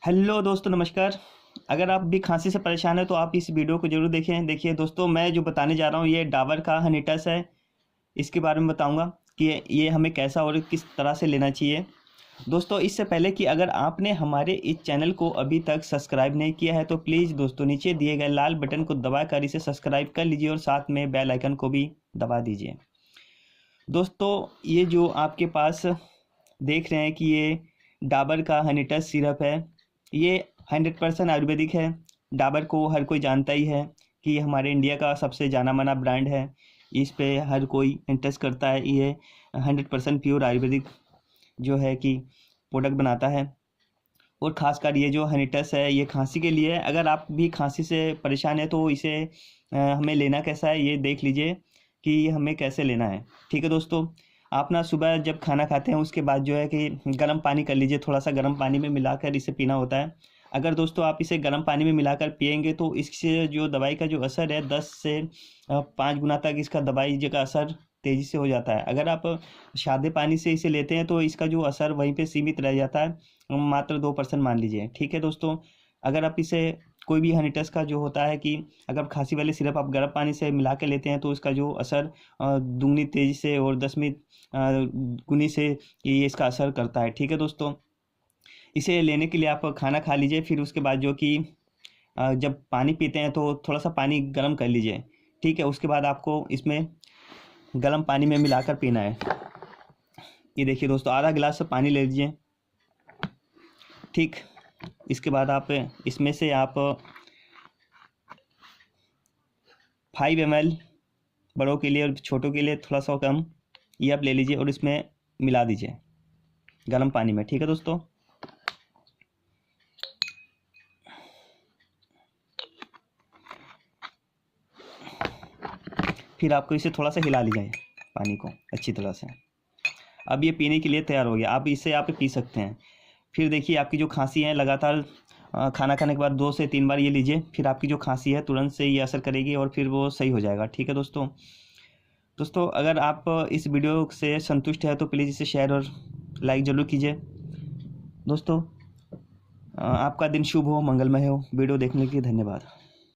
Hello दोस्तों, नमस्कार। अगर आप भी खांसी से परेशान हैं तो आप इस वीडियो को ज़रूर देखें। देखिए दोस्तों, मैं जो बताने जा रहा हूँ ये डाबर का हनीटस है। इसके बारे में बताऊँगा कि ये हमें कैसा और किस तरह से लेना चाहिए। दोस्तों, इससे पहले कि अगर आपने हमारे इस चैनल को अभी तक सब्सक्राइब नहीं किया है तो प्लीज़ दोस्तों नीचे दिए गए लाल बटन को दबाकर इसे सब्सक्राइब कर लीजिए और साथ में बेल आइकन को भी दबा दीजिए। दोस्तों, ये जो आपके पास देख रहे हैं कि ये डाबर का हनीटस सिरप है, ये 100% आयुर्वेदिक है। डाबर को हर कोई जानता ही है कि हमारे इंडिया का सबसे जाना माना ब्रांड है। इस पे हर कोई इंटरेस्ट करता है। ये 100% प्योर आयुर्वेदिक जो है कि प्रोडक्ट बनाता है। और ख़ासकर ये जो हनीटस है ये खांसी के लिए है। अगर आप भी खांसी से परेशान है तो इसे हमें लेना कैसा है ये देख लीजिए कि हमें कैसे लेना है। ठीक है दोस्तों, आप ना सुबह जब खाना खाते हैं उसके बाद जो है कि गर्म पानी कर लीजिए। थोड़ा सा गर्म पानी में मिलाकर इसे पीना होता है। अगर दोस्तों आप इसे गर्म पानी में मिलाकर पिएंगे तो इससे जो दवाई का जो असर है 10 से 5 गुना तक इसका दवाई का असर तेज़ी से हो जाता है। अगर आप सादे पानी से इसे लेते हैं तो इसका जो असर वहीं पे सीमित रह जाता है, मात्र 2% मान लीजिए। ठीक है दोस्तों, अगर आप इसे कोई भी हनीटस का जो होता है कि अगर खांसी वाले सिरप आप गर्म पानी से मिला के लेते हैं तो इसका जो असर दुगनी तेज़ी से और 10वीं गुनी से ये इसका असर करता है। ठीक है दोस्तों, इसे लेने के लिए आप खाना खा लीजिए। फिर उसके बाद जो कि जब पानी पीते हैं तो थोड़ा सा पानी गर्म कर लीजिए। ठीक है, उसके बाद आपको इसमें गर्म पानी में मिलाकर पीना है। ये देखिए दोस्तों, आधा गिलास पानी ले लीजिए। ठीक, इसके बाद आप इसमें से आप 5 ml बड़ों के लिए और छोटों के लिए थोड़ा सा कम ये आप ले लीजिए और इसमें मिला दीजिए गर्म पानी में। ठीक है दोस्तों, फिर आपको इसे थोड़ा सा हिला लीजिए पानी को अच्छी तरह से। अब ये पीने के लिए तैयार हो गया। आप इसे आप पी सकते हैं। फिर देखिए आपकी जो खांसी है लगातार खाना खाने के बाद 2 से 3 बार ये लीजिए। फिर आपकी जो खांसी है तुरंत से ये असर करेगी और फिर वो सही हो जाएगा। ठीक है दोस्तों, अगर आप इस वीडियो से संतुष्ट है तो प्लीज़ इसे शेयर और लाइक ज़रूर कीजिए। दोस्तों, आपका दिन शुभ हो, मंगलमय हो। वीडियो देखने के लिए धन्यवाद।